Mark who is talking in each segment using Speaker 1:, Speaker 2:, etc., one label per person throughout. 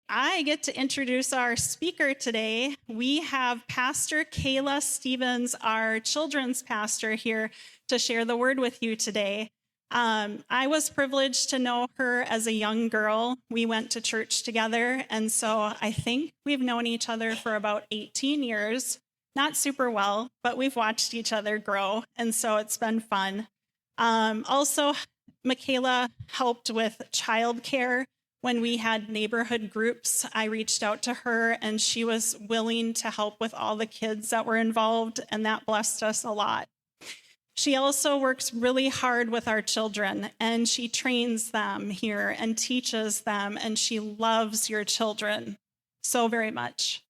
Speaker 1: I get to introduce our speaker today. We have Pastor Kayla Stevens, our children's pastor, here to share the word with you today. I was privileged to know her as a young girl. We went to church together, and so I think we've known each other for about 18 years. Not super well, but we've watched each other grow, and so it's been fun. Also, Michaela helped with childcare. When we had neighborhood groups, I reached out to her, and she was willing to help with all the kids that were involved, and that blessed us a lot. She also works really hard with our children, and she trains them here and teaches them, and she loves your children so very much.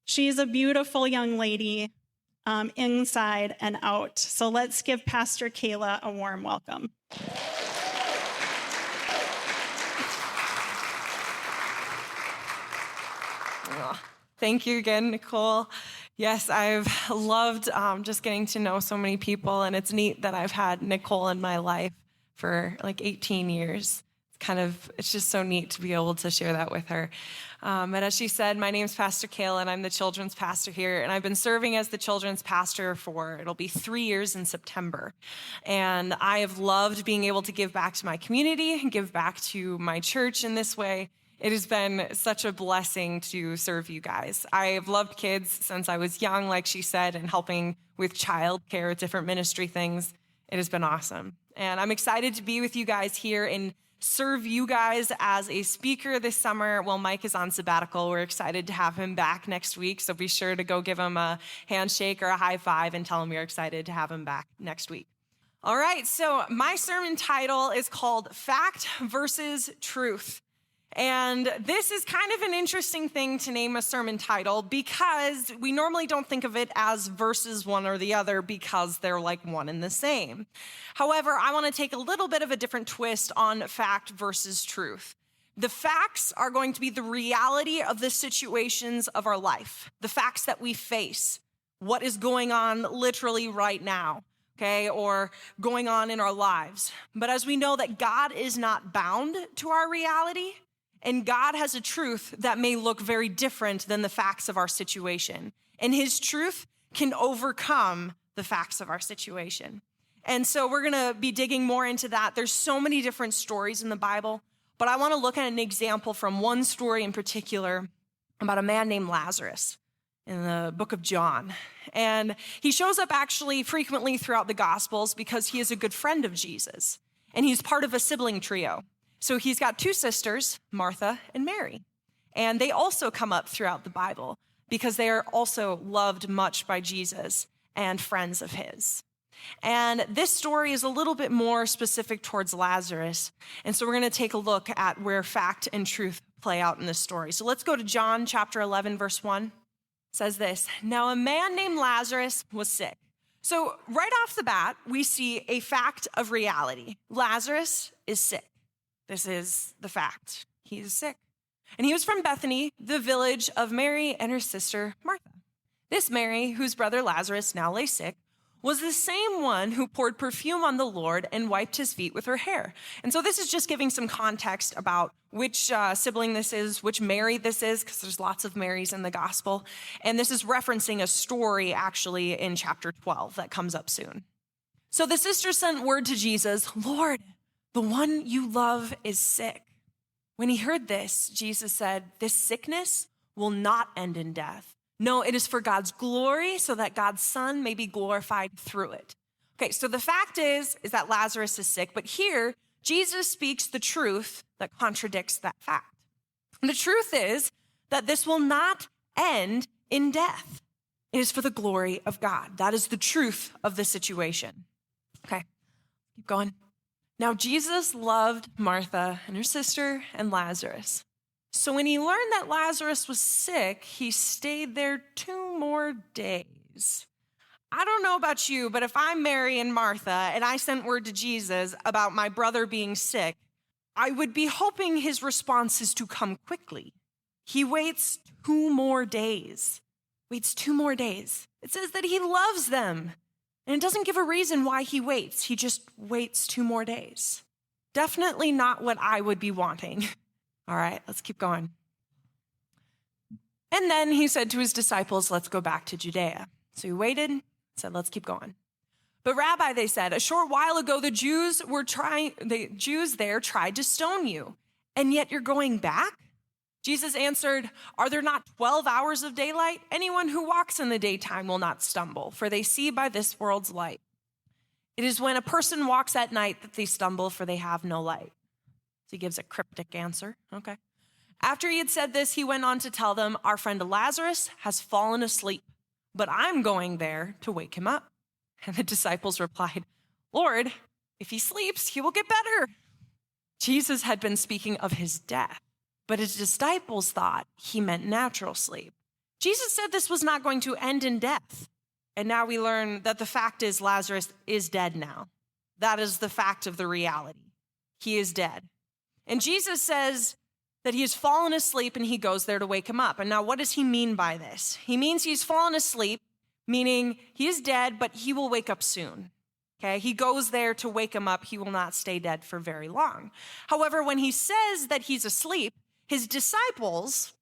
Speaker 1: She's a beautiful young lady, inside and out. So let's give Pastor Kayla a warm welcome.
Speaker 2: Thank you again, Nicole. Yes, I've loved just getting to know so many people, and it's neat that I've had Nicole in my life for like 18 years. It's just so neat to be able to share that with her. And as she said, my name's Pastor Kayla, and I'm the children's pastor here, and I've been serving as the children's pastor it'll be 3 years in September. And I have loved being able to give back to my community and give back to my church in this way. It has been such a blessing to serve you guys. I have loved kids since I was young, like she said, and helping with childcare, different ministry things. It has been awesome. And I'm excited to be with you guys here and serve you guys as a speaker this summer while Mike is on sabbatical. We're excited to have him back next week, so be sure to go give him a handshake or a high five and tell him you're excited to have him back next week. All right, so my sermon title is called Fact versus Truth. And this is kind of an interesting thing to name a sermon title because we normally don't think of it as versus one or the other because they're like one and the same. However, I want to take a little bit of a different twist on fact versus truth. The facts are going to be the reality of the situations of our life, the facts that we face, what is going on literally right now, okay, or going on in our lives. But as we know that God is not bound to our reality, and God has a truth that may look very different than the facts of our situation. And his truth can overcome the facts of our situation. And so we're going to be digging more into that. There's so many different stories in the Bible, but I want to look at an example from one story in particular about a man named Lazarus in the book of John. And he shows up actually frequently throughout the Gospels because he is a good friend of Jesus. And he's part of a sibling trio. So he's got two sisters, Martha and Mary, and they also come up throughout the Bible because they are also loved much by Jesus and friends of his. And this story is a little bit more specific towards Lazarus. And so we're going to take a look at where fact and truth play out in this story. So let's go to John chapter 11, verse 1. It says this, "Now a man named Lazarus was sick." So right off the bat, we see a fact of reality. Lazarus is sick. This is the fact. He is sick. And he was from Bethany, the village of Mary and her sister Martha. This Mary, whose brother Lazarus now lay sick, was the same one who poured perfume on the Lord and wiped his feet with her hair. And so this is just giving some context about which sibling this is, which Mary this is, because there's lots of Marys in the gospel. And this is referencing a story actually in chapter 12 that comes up soon. So the sisters sent word to Jesus, "Lord, the one you love is sick." When he heard this, Jesus said, "This sickness will not end in death. No, it is for God's glory so that God's Son may be glorified through it." Okay, so the fact is that Lazarus is sick, but here Jesus speaks the truth that contradicts that fact. And the truth is that this will not end in death. It is for the glory of God. That is the truth of the situation. Okay, keep going. Now, Jesus loved Martha and her sister and Lazarus. So when he learned that Lazarus was sick, he stayed there 2 more days. I don't know about you, but if I'm Mary and Martha and I sent word to Jesus about my brother being sick, I would be hoping his response is to come quickly. He waits 2 more days. Waits 2 more days. It says that he loves them. And it doesn't give a reason why he waits. He just waits 2 more days. Definitely not what I would be wanting. All right, let's keep going. And then he said to his disciples, let's go back to Judea. So he waited, said, let's keep going. But Rabbi, they said, a short while ago, the Jews there tried to stone you, and yet you're going back? Jesus answered, are there not 12 hours of daylight? Anyone who walks in the daytime will not stumble, for they see by this world's light. It is when a person walks at night that they stumble, for they have no light. So he gives a cryptic answer. Okay. After he had said this, he went on to tell them, our friend Lazarus has fallen asleep, but I'm going there to wake him up. And the disciples replied, Lord, if he sleeps, he will get better. Jesus had been speaking of his death, but his disciples thought he meant natural sleep. Jesus said this was not going to end in death. And now we learn that the fact is Lazarus is dead now. That is the fact of the reality. He is dead. And Jesus says that he has fallen asleep and he goes there to wake him up. And now what does he mean by this? He means he's fallen asleep, meaning he is dead, but he will wake up soon. Okay, he goes there to wake him up. He will not stay dead for very long. However, when he says that he's asleep, his disciples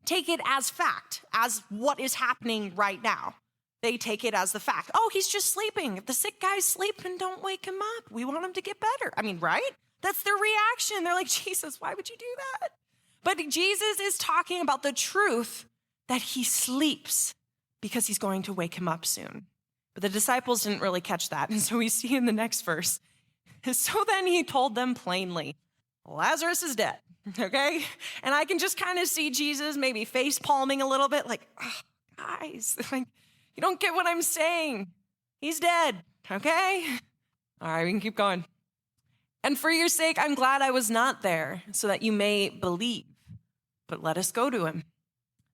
Speaker 2: take it as fact, as what is happening right now. They take it as the fact. Oh, he's just sleeping. If the sick guy's sleeping, don't wake him up. We want him to get better. I mean, right? That's their reaction. They're like, Jesus, why would you do that? But Jesus is talking about the truth that he sleeps because he's going to wake him up soon. But the disciples didn't really catch that. And so we see in the next verse. So then he told them plainly, Lazarus is dead, okay? And I can just kind of see Jesus maybe face palming a little bit like, oh, guys, like, you don't get what I'm saying. He's dead, okay? All right, we can keep going. And for your sake, I'm glad I was not there so that you may believe. But let us go to him.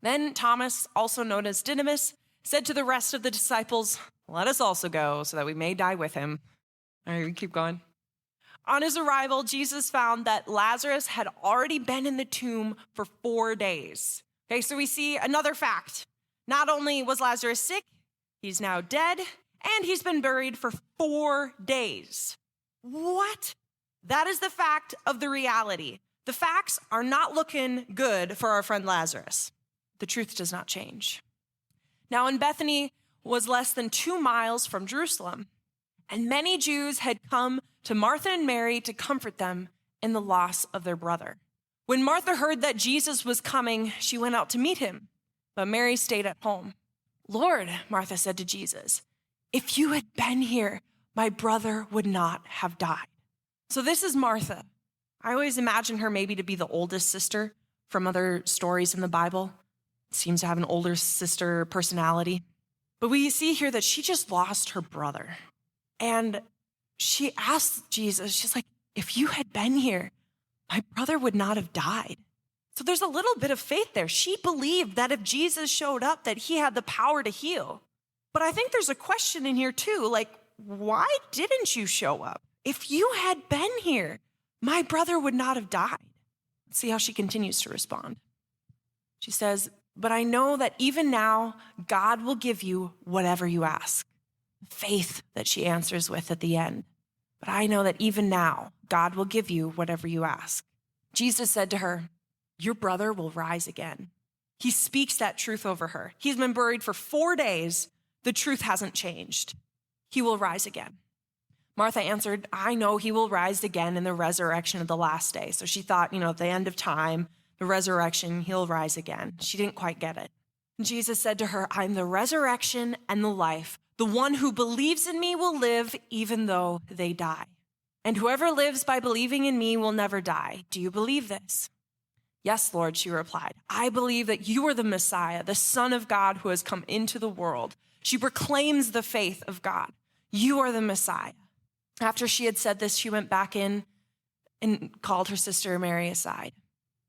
Speaker 2: Then Thomas, also known as Didymus, said to the rest of the disciples, let us also go so that we may die with him. All right, we can keep going. On his arrival, Jesus found that Lazarus had already been in the tomb for 4 days. Okay, so we see another fact. Not only was Lazarus sick, he's now dead, and he's been buried for 4 days. What? That is the fact of the reality. The facts are not looking good for our friend Lazarus. The truth does not change. Now, in Bethany was less than 2 miles from Jerusalem, and many Jews had come to Martha and Mary to comfort them in the loss of their brother. When Martha heard that Jesus was coming, she went out to meet him, but Mary stayed at home. Lord, Martha said to Jesus, if you had been here, my brother would not have died. So this is Martha. I always imagine her maybe to be the oldest sister from other stories in the Bible. Seems to have an older sister personality. But we see here that she just lost her brother. And she asked Jesus, she's like, if you had been here, my brother would not have died. So there's a little bit of faith there. She believed that if Jesus showed up, that he had the power to heal. But I think there's a question in here too, like, why didn't you show up? If you had been here, my brother would not have died. Let's see how she continues to respond. She says, but I know that even now, God will give you whatever you ask. Faith that she answers with at the end. But I know that even now, God will give you whatever you ask. Jesus said to her, your brother will rise again. He speaks that truth over her. He's been buried for 4 days. The truth hasn't changed. He will rise again. Martha answered, I know he will rise again in the resurrection of the last day. So she thought, at the end of time, the resurrection, he'll rise again. She didn't quite get it. And Jesus said to her, I'm the resurrection and the life. The one who believes in me will live even though they die. And whoever lives by believing in me will never die. Do you believe this? Yes, Lord, she replied. I believe that you are the Messiah, the Son of God who has come into the world. She proclaims the faith of God. You are the Messiah. After she had said this, she went back in and called her sister Mary aside.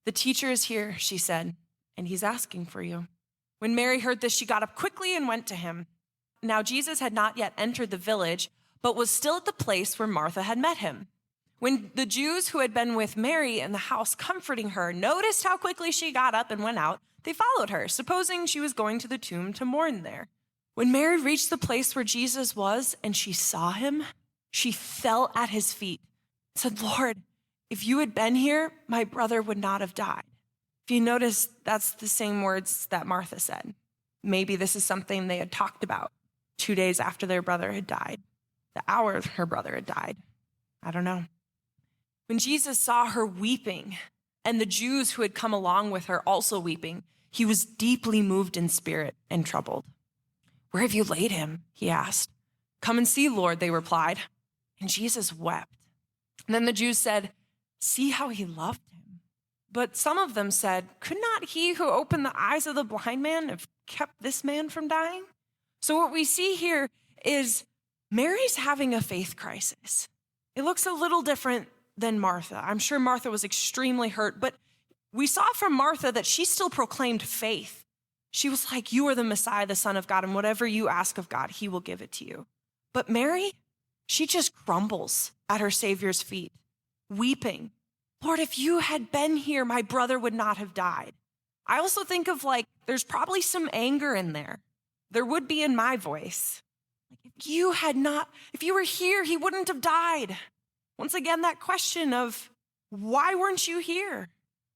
Speaker 2: The teacher is here, she said, and he's asking for you. When Mary heard this, she got up quickly and went to him. Now Jesus had not yet entered the village, but was still at the place where Martha had met him. When the Jews who had been with Mary in the house comforting her noticed how quickly she got up and went out, they followed her, supposing she was going to the tomb to mourn there. When Mary reached the place where Jesus was and she saw him, she fell at his feet, said, Lord, if you had been here, my brother would not have died. If If you notice, that's the same words that Martha said. Maybe this is something they had talked about 2 days after their brother had died, the hour her brother had died. I don't know. When Jesus saw her weeping and the Jews who had come along with her also weeping, he was deeply moved in spirit and troubled. "Where have you laid him?" he asked. "Come and see, Lord," they replied. And Jesus wept. And then the Jews said, "See how he loved him." But some of them said, "Could not he who opened the eyes of the blind man have kept this man from dying?" So what we see here is Mary's having a faith crisis. It looks a little different than Martha. I'm sure Martha was extremely hurt, but we saw from Martha that she still proclaimed faith. She was like, "You are the Messiah, the Son of God, and whatever you ask of God, he will give it to you." But Mary, she just crumbles at her Savior's feet, weeping. "Lord, if you had been here, my brother would not have died." I also think of there's probably some anger in there. There would be in my voice. If you were here, he wouldn't have died. Once again, that question of, why weren't you here?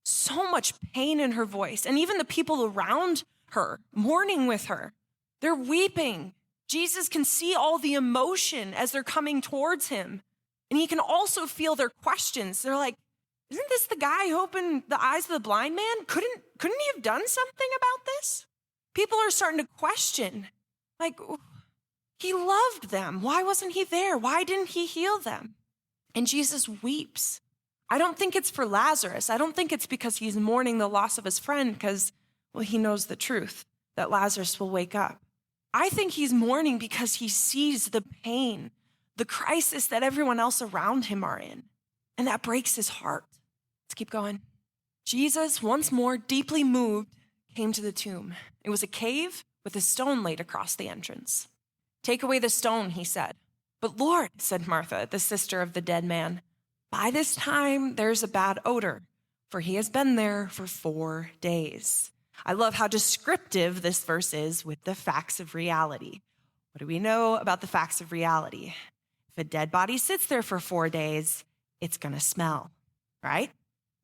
Speaker 2: So much pain in her voice. And even the people around her, mourning with her, they're weeping. Jesus can see all the emotion as they're coming towards him. And he can also feel their questions. They're like, "Isn't this the guy who opened the eyes of the blind man? Couldn't he have done something about this?" People are starting to question, he loved them. Why wasn't he there? Why didn't he heal them? And Jesus weeps. I don't think it's for Lazarus. I don't think it's because he's mourning the loss of his friend because, he knows the truth, that Lazarus will wake up. I think he's mourning because he sees the pain, the crisis that everyone else around him are in. And that breaks his heart. Let's keep going. Jesus, once more deeply moved, came to the tomb. It was a cave with a stone laid across the entrance. "Take away the stone," he said. "But Lord," said Martha, the sister of the dead man, "by this time there's a bad odor, for he has been there for 4 days." I love how descriptive this verse is with the facts of reality. What do we know about the facts of reality? If a dead body sits there for 4 days, it's going to smell, right?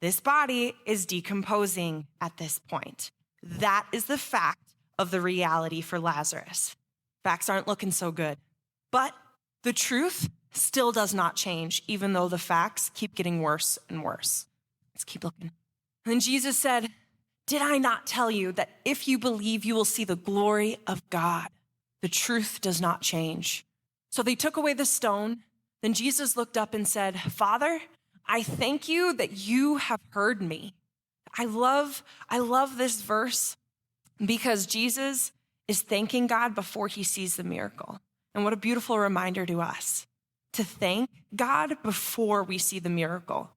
Speaker 2: This body is decomposing at this point. That is the fact of the reality for Lazarus. Facts aren't looking so good. But the truth still does not change, even though the facts keep getting worse and worse. Let's keep looking. And then Jesus said, "Did I not tell you that if you believe, you will see the glory of God?" The truth does not change. So they took away the stone. Then Jesus looked up and said, "Father, I thank you that you have heard me." I love this verse because Jesus is thanking God before he sees the miracle. And what a beautiful reminder to us to thank God before we see the miracle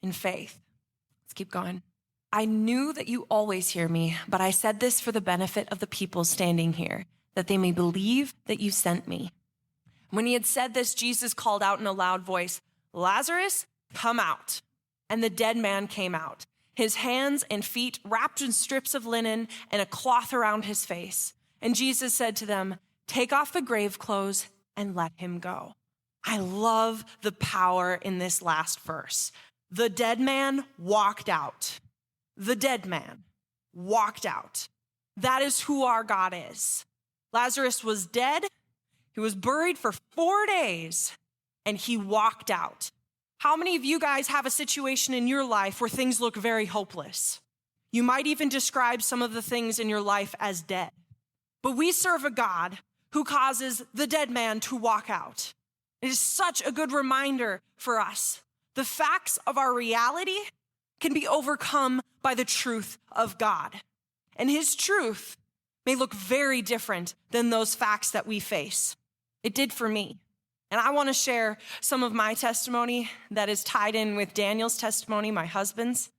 Speaker 2: in faith. Let's keep going. "I knew that you always hear me, but I said this for the benefit of the people standing here, that they may believe that you sent me." When he had said this, Jesus called out in a loud voice, "Lazarus, come out." And the dead man came out, his hands and feet wrapped in strips of linen and a cloth around his face. And Jesus said to them, "Take off the grave clothes and let him go." I love the power in this last verse. The dead man walked out. The dead man walked out. That is who our God is. Lazarus was dead. He was buried for 4 days, and he walked out. How many of you guys have a situation in your life where things look very hopeless? You might even describe some of the things in your life as dead. But we serve a God who causes the dead man to walk out. It is such a good reminder for us. The facts of our reality can be overcome by the truth of God. And his truth may look very different than those facts that we face. It did for me. And I want to share some of my testimony that is tied in with Daniel's testimony, my husband's.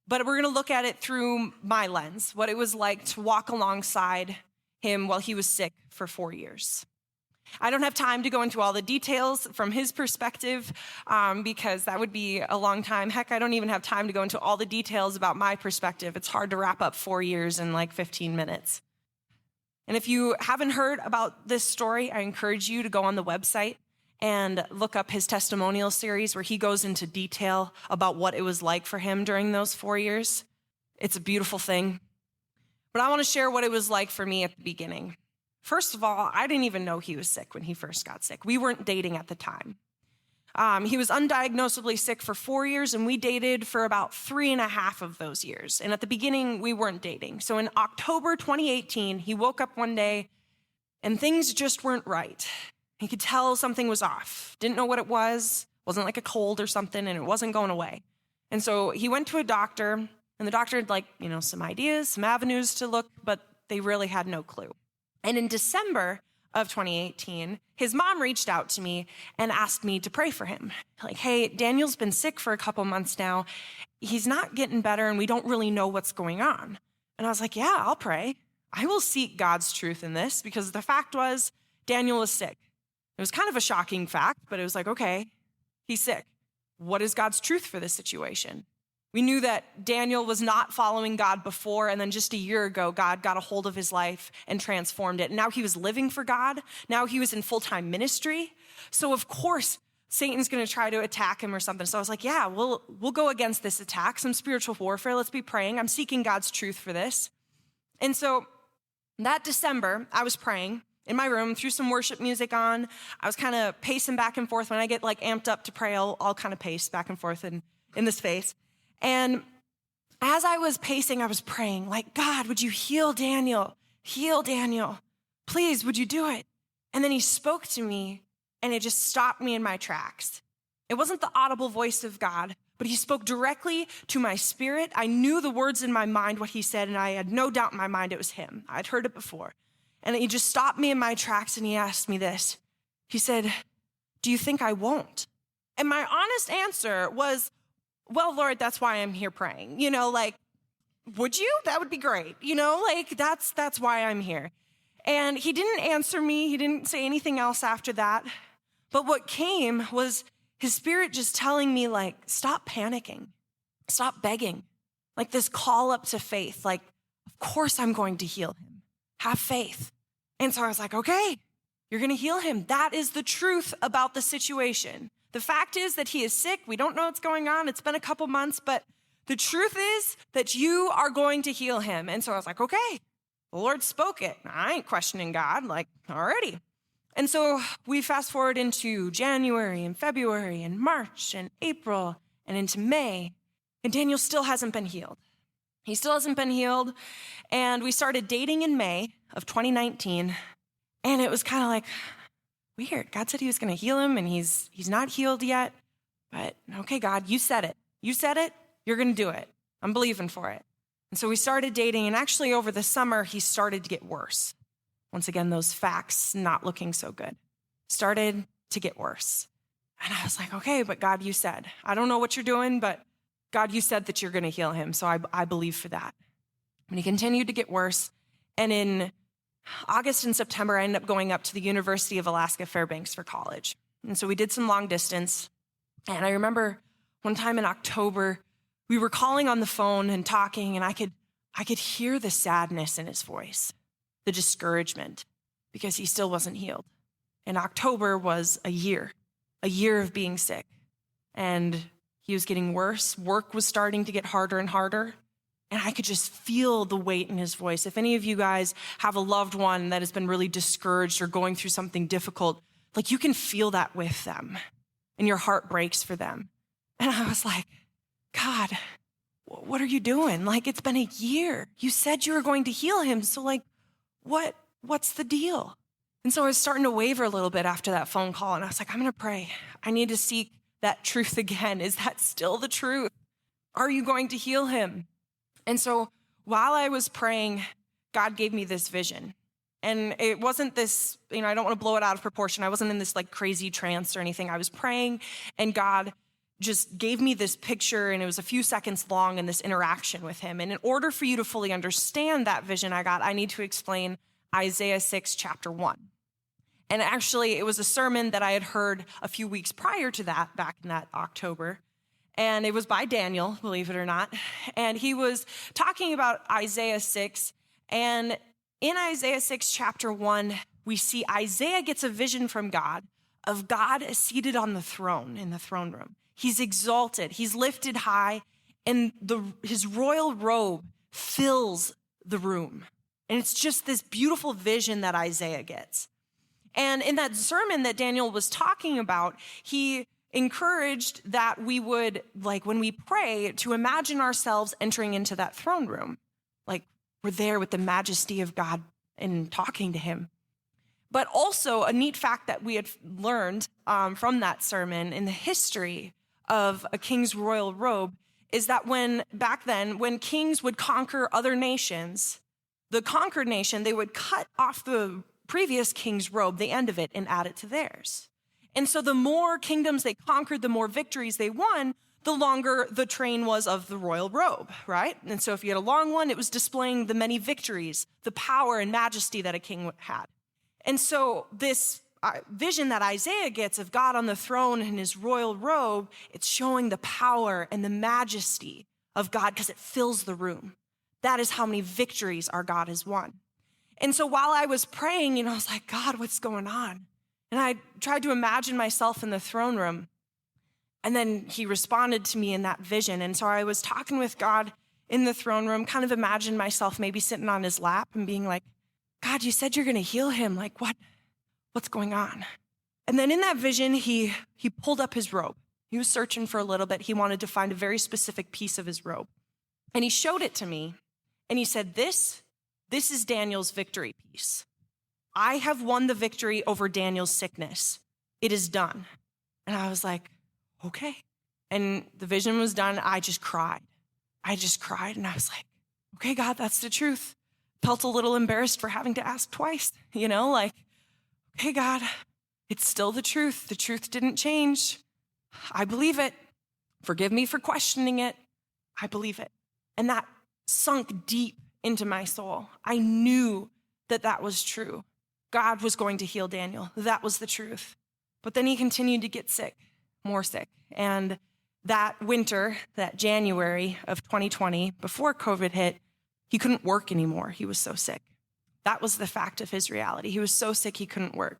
Speaker 2: But we're going to look at it through my lens, what it was like to walk alongside him while he was sick for 4 years. I don't have time to go into all the details from his perspective because that would be a long time. Heck, I don't even have time to go into all the details about my perspective. It's hard to wrap up 4 years in 15 minutes. And if you haven't heard about this story, I encourage you to go on the website and look up his testimonial series where he goes into detail about what it was like for him during those 4 years. It's a beautiful thing. But I want to share what it was like for me at the beginning. First of all, I didn't even know he was sick when he first got sick. We weren't dating at the time. He was undiagnosably sick for 4 years, and we dated for about 3.5 of those years. And at the beginning, we weren't dating. So in October 2018, he woke up one day, and things just weren't right. He could tell something was off. Didn't know what it was. Wasn't like a cold or something, and it wasn't going away. And so he went to a doctor, and the doctor had some ideas, some avenues to look, but they really had no clue. And in December of 2018, his mom reached out to me and asked me to pray for him. Like, hey, Daniel's been sick for a couple months now. He's not getting better, and we don't really know what's going on. And I was like, yeah, I'll pray. I will seek God's truth in this, because the fact was Daniel was sick. It was kind of a shocking fact, but it was like, okay, he's sick. What is God's truth for this situation? We knew that Daniel was not following God before, and then just a year ago, God got a hold of his life and transformed it. And now he was living for God. Now he was in full-time ministry. So of course, Satan's going to try to attack him or something. So I was like, yeah, we'll go against this attack, some spiritual warfare. Let's be praying. I'm seeking God's truth for this. And so that December, I was praying in my room, threw some worship music on. I was kind of pacing back and forth. When I get amped up to pray, I'll kind of pace back and forth in this space. And as I was pacing, I was praying, God, would you heal Daniel? Heal Daniel. Please, would you do it? And then he spoke to me, and it just stopped me in my tracks. It wasn't the audible voice of God, but he spoke directly to my spirit. I knew the words in my mind, what he said, and I had no doubt in my mind it was him. I'd heard it before. And he just stopped me in my tracks, and he asked me this. He said, do you think I won't? And my honest answer was, well, Lord, that's why I'm here praying. Would you? That would be great. That's why I'm here. And he didn't answer me. He didn't say anything else after that. But what came was his spirit just telling me, stop panicking. Stop begging. This call up to faith. Of course I'm going to heal him. Have faith. And so I was like, okay, you're going to heal him. That is the truth about the situation. The fact is that he is sick. We don't know what's going on. It's been a couple months, but the truth is that you are going to heal him. And so I was like, okay, the Lord spoke it. I ain't questioning God, already. And so we fast forward into January and February and March and April and into May, and Daniel still hasn't been healed. He still hasn't been healed. And we started dating in May of 2019, and it was kind of weird. God said he was going to heal him, and he's not healed yet. But okay, God, you said it. You said it. You're going to do it. I'm believing for it. And so we started dating, and actually over the summer, he started to get worse. Once again, those facts not looking so good. Started to get worse. And I was like, okay, but God, you said. I don't know what you're doing, but God, you said that you're going to heal him, so I believe for that. And he continued to get worse, and in August and September, I ended up going up to the University of Alaska Fairbanks for college. And so we did some long distance. And I remember one time in October, we were calling on the phone and talking, and I could hear the sadness in his voice, the discouragement, because he still wasn't healed. And October was a year of being sick. And he was getting worse. Work was starting to get harder and harder. And I could just feel the weight in his voice. If any of you guys have a loved one that has been really discouraged or going through something difficult, you can feel that with them, and your heart breaks for them. And I was like, God, what are you doing? It's been a year. You said you were going to heal him. So what's the deal? And so I was starting to waver a little bit after that phone call. And I was like, I'm going to pray. I need to seek that truth again. Is that still the truth? Are you going to heal him? And so while I was praying, God gave me this vision. And it wasn't this, I don't want to blow it out of proportion. I wasn't in this crazy trance or anything. I was praying, and God just gave me this picture, and it was a few seconds long in this interaction with him. And in order for you to fully understand that vision I got, I need to explain Isaiah 6, chapter 1. And actually, it was a sermon that I had heard a few weeks prior to that, back in that October. And it was by Daniel, believe it or not. And he was talking about Isaiah 6. And in Isaiah 6, chapter 1, we see Isaiah gets a vision from God of God seated on the throne, in the throne room. He's exalted. He's lifted high. and his royal robe fills the room. And it's just this beautiful vision that Isaiah gets. And in that sermon that Daniel was talking about, he encouraged that we would, like when we pray, to imagine ourselves entering into that throne room. Like we're there with the majesty of God and talking to him. But also a neat fact that we had learned from that sermon in the history of a king's royal robe is that back then, when kings would conquer other nations, the conquered nation, they would cut off the previous king's robe, the end of it, and add it to theirs. And so the more kingdoms they conquered, the more victories they won, the longer the train was of the royal robe, right? And so if you had a long one, it was displaying the many victories, the power and majesty that a king had. And so this vision that Isaiah gets of God on the throne in his royal robe, it's showing the power and the majesty of God because it fills the room. That is how many victories our God has won. And so while I was praying, I was like, God, what's going on? And I tried to imagine myself in the throne room. And then he responded to me in that vision. And so I was talking with God in the throne room, kind of imagined myself maybe sitting on his lap and being like, God, you said you're going to heal him. Like, what's going on? And then in that vision, he pulled up his robe. He was searching for a little bit. He wanted to find a very specific piece of his robe. And he showed it to me. And he said, this is Daniel's victory piece. I have won the victory over Daniel's sickness. It is done. And I was like, okay. And the vision was done. I just cried. And I was like, okay, God, that's the truth. Felt a little embarrassed for having to ask twice, like, okay, God, it's still the truth. The truth didn't change. I believe it. Forgive me for questioning it. I believe it. And that sunk deep into my soul. I knew that was true. God was going to heal Daniel. That was the truth. But then he continued to get sick, more sick. And that winter, that January of 2020, before COVID hit, he couldn't work anymore. He was so sick. That was the fact of his reality. He was so sick he couldn't work.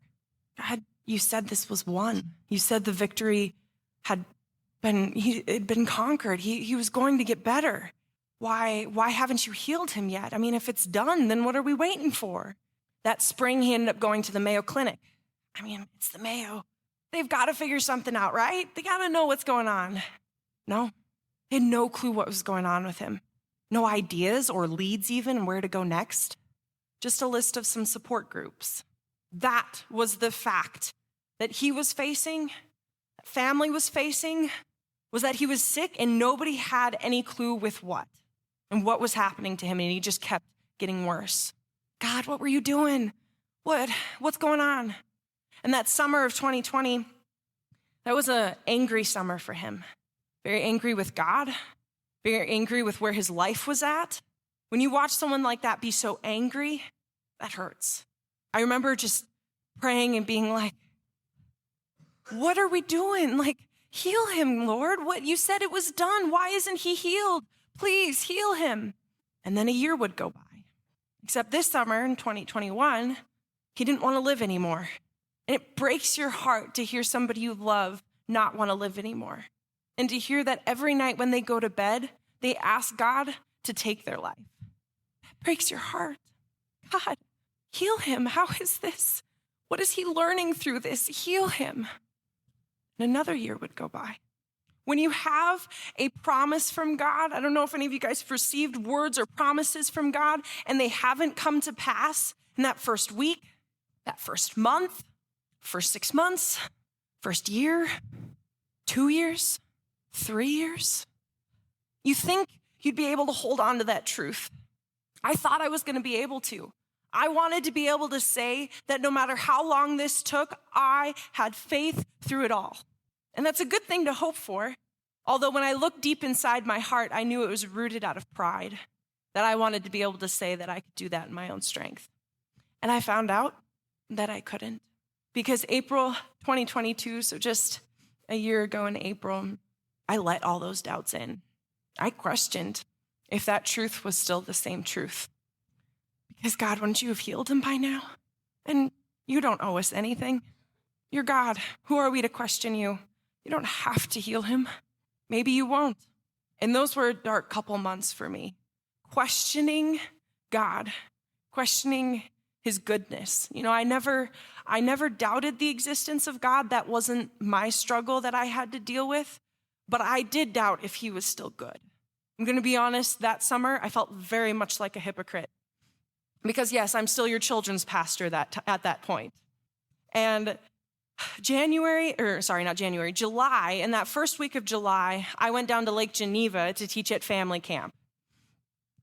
Speaker 2: God, you said this was won. You said the victory had been conquered. He was going to get better. Why haven't you healed him yet? I mean, if it's done, then what are we waiting for? That spring, he ended up going to the Mayo Clinic. I mean, it's the Mayo. They've got to figure something out, right? They got to know what's going on. No, they had no clue what was going on with him. No ideas or leads even where to go next. Just a list of some support groups. That was the fact that he was facing, that family was facing, was that he was sick and nobody had any clue with what and what was happening to him, and he just kept getting worse. God, what were you doing? What's going on? And that summer of 2020, that was an angry summer for him. Very angry with God, very angry with where his life was at. When you watch someone like that be so angry, that hurts. I remember just praying and being like, what are we doing? Like, heal him, Lord. What you said it was done. Why isn't he healed? Please heal him. And then a year would go by. Except this summer in 2021, he didn't want to live anymore. And it breaks your heart to hear somebody you love not want to live anymore. And to hear that every night when they go to bed, they ask God to take their life. That breaks your heart. God, heal him. How is this? What is he learning through this? Heal him. And another year would go by. When you have a promise from God, I don't know if any of you guys have received words or promises from God and they haven't come to pass in that first week, that first month, first 6 months, first year, 2 years, 3 years. You think you'd be able to hold on to that truth. I thought I was going to be able to. I wanted to be able to say that no matter how long this took, I had faith through it all. And that's a good thing to hope for. Although when I looked deep inside my heart, I knew it was rooted out of pride, that I wanted to be able to say that I could do that in my own strength. And I found out that I couldn't. Because April 2022, so just a year ago in April, I let all those doubts in. I questioned if that truth was still the same truth. Because God, wouldn't you have healed him by now? And you don't owe us anything. You're God. Who are we to question you? You don't have to heal him. Maybe you won't. And those were a dark couple months for me, questioning God, questioning his goodness. I never doubted the existence of God. That wasn't my struggle that I had to deal with, but I did doubt if he was still good. I'm going to be honest, that summer, I felt very much like a hypocrite. Because yes, I'm still your children's pastor at that point. And July, in that first week of July, I went down to Lake Geneva to teach at family camp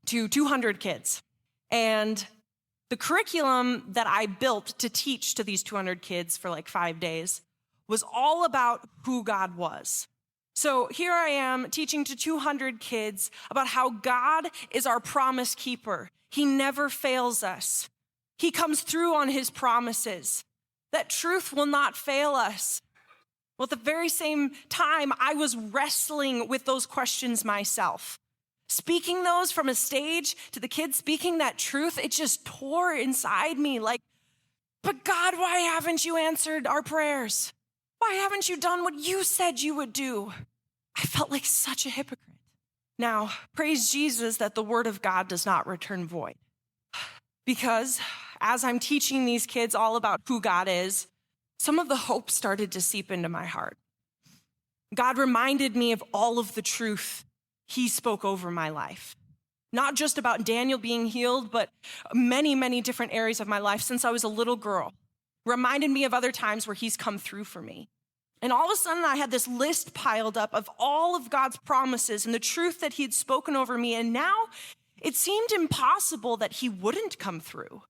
Speaker 2: to 200 kids. And the curriculum that I built to teach to these 200 kids for like 5 days was all about who God was. So here I am teaching to 200 kids about how God is our promise keeper. He never fails us. He comes through on his promises. That truth will not fail us. Well, at the very same time, I was wrestling with those questions myself. Speaking those from a stage to the kids, speaking that truth, it just tore inside me like, but God, why haven't you answered our prayers? Why haven't you done what you said you would do? I felt like such a hypocrite. Now, praise Jesus that the word of God does not return void. Because as I'm teaching these kids all about who God is, some of the hope started to seep into my heart. God reminded me of all of the truth he spoke over my life. Not just about Daniel being healed, but many, many different areas of my life since I was a little girl. Reminded me of other times where he's come through for me. And all of a sudden, I had this list piled up of all of God's promises and the truth that he had spoken over me. And now it seemed impossible that he wouldn't come through.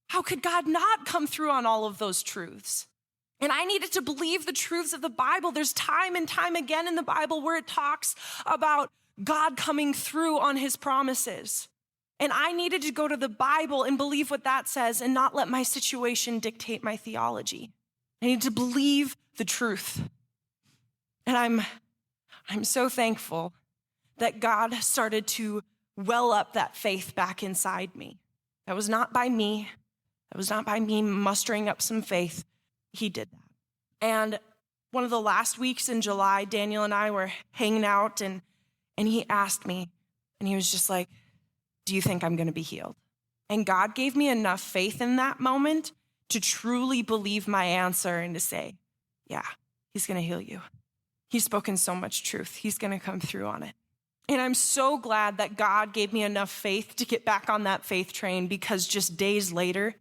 Speaker 2: How could God not come through on all of those truths? And I needed to believe the truths of the Bible. There's time and time again in the Bible where it talks about God coming through on his promises. And I needed to go to the Bible and believe what that says and not let my situation dictate my theology. I need to believe the truth. And I'm so thankful that God started to well up that faith back inside me. That was not by me. That was not by me mustering up some faith. He did that. And one of the last weeks in July, Daniel and I were hanging out and he asked me, and he was just like, do you think I'm going to be healed? And God gave me enough faith in that moment to truly believe my answer and to say, yeah, he's going to heal you. He's spoken so much truth. He's going to come through on it. And I'm so glad that God gave me enough faith to get back on that faith train, because just days later,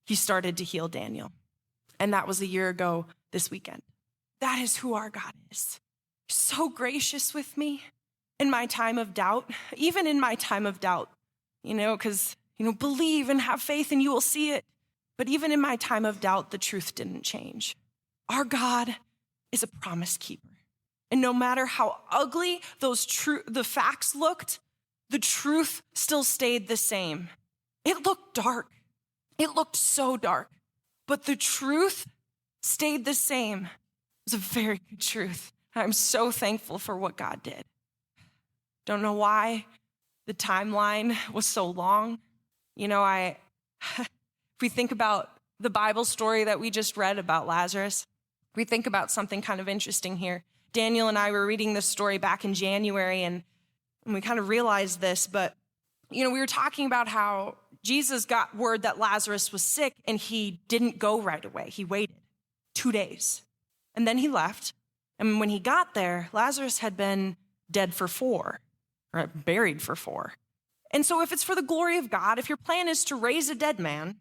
Speaker 2: he started to heal Daniel. And that was a year ago this weekend. That is who our God is. So gracious with me in my time of doubt, even in my time of doubt, because, believe and have faith and you will see it. But even in my time of doubt, the truth didn't change. Our God is a promise keeper. And no matter how ugly the facts looked, the truth still stayed the same. It looked dark. It looked so dark. But the truth stayed the same. It was a very good truth. I'm so thankful for what God did. Don't know why the timeline was so long. If we think about the Bible story that we just read about Lazarus, we think about something kind of interesting here. Daniel and I were reading this story back in January, and we kind of realized this, but, we were talking about how Jesus got word that Lazarus was sick, and he didn't go right away. He waited 2 days, and then he left. And when he got there, Lazarus had been dead for 4, or buried for 4. And so if it's for the glory of God, if your plan is to raise a dead man,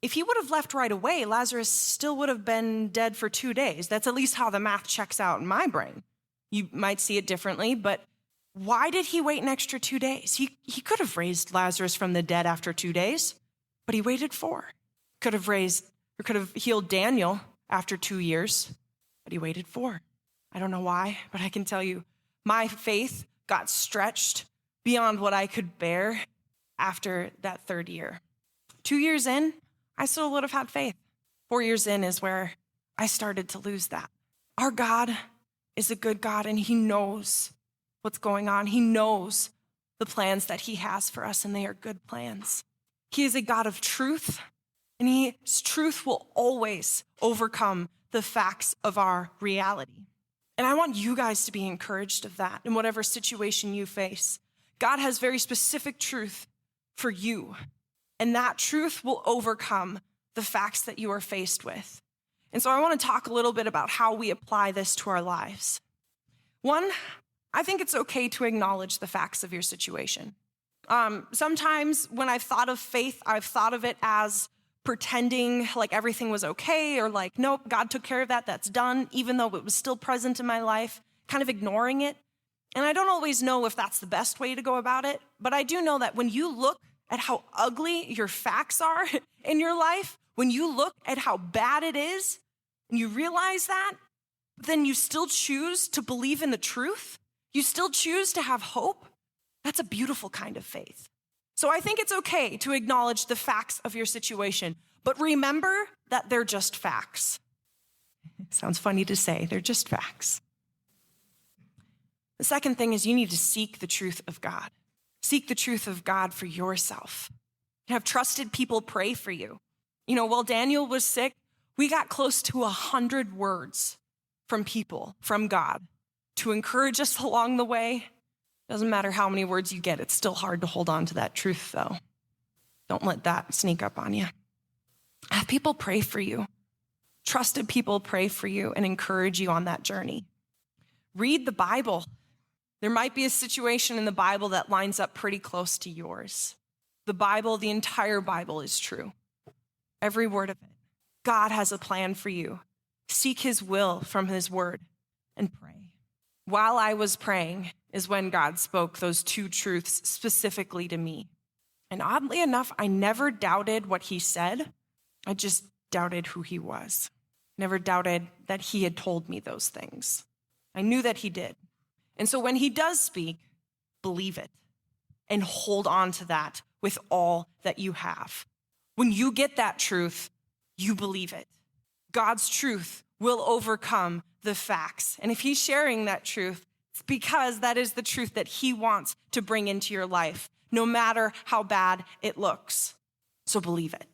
Speaker 2: if he would have left right away, Lazarus still would have been dead for 2 days. That's at least how the math checks out in my brain. You might see it differently, but why did he wait an extra 2 days? He could have raised Lazarus from the dead after 2 days, but he waited 4. Could have healed Daniel after 2 years, but he waited 4. I don't know why, but I can tell you, my faith got stretched beyond what I could bear after that 3rd year. 2 years in, I still would have had faith. 4 years in is where I started to lose that. Our God is a good God, and he knows what's going on. He knows the plans that he has for us, and they are good plans. He is a God of truth, and his truth will always overcome the facts of our reality. And I want you guys to be encouraged of that in whatever situation you face. God has very specific truth for you, and that truth will overcome the facts that you are faced with. And so I want to talk a little bit about how we apply this to our lives. One, I think it's okay to acknowledge the facts of your situation. Sometimes when I've thought of faith, I've thought of it as pretending like everything was okay, or like, nope, God took care of that, that's done, even though it was still present in my life, kind of ignoring it. And I don't always know if that's the best way to go about it, but I do know that when you look at how ugly your facts are in your life, when you look at how bad it is, and you realize that, then you still choose to believe in the truth, you still choose to have hope, that's a beautiful kind of faith. So I think it's okay to acknowledge the facts of your situation, but remember that they're just facts. Sounds funny to say, they're just facts. The second thing is you need to seek the truth of God. Seek the truth of God for yourself. You have trusted people pray for you. While Daniel was sick, we got close to 100 words from people, from God, to encourage us along the way. Doesn't matter how many words you get, it's still hard to hold on to that truth, though. Don't let that sneak up on you. Have people pray for you. Trusted people pray for you and encourage you on that journey. Read the Bible. There might be a situation in the Bible that lines up pretty close to yours. The Bible, the entire Bible is true. Every word of it. God has a plan for you. Seek his will from his word and pray. While I was praying is when God spoke those two truths specifically to me. And oddly enough, I never doubted what he said. I just doubted who he was. Never doubted that he had told me those things. I knew that he did. And so when he does speak, believe it and hold on to that with all that you have. When you get that truth, you believe it. God's truth will overcome the facts. And if he's sharing that truth, it's because that is the truth that he wants to bring into your life, no matter how bad it looks. So believe it.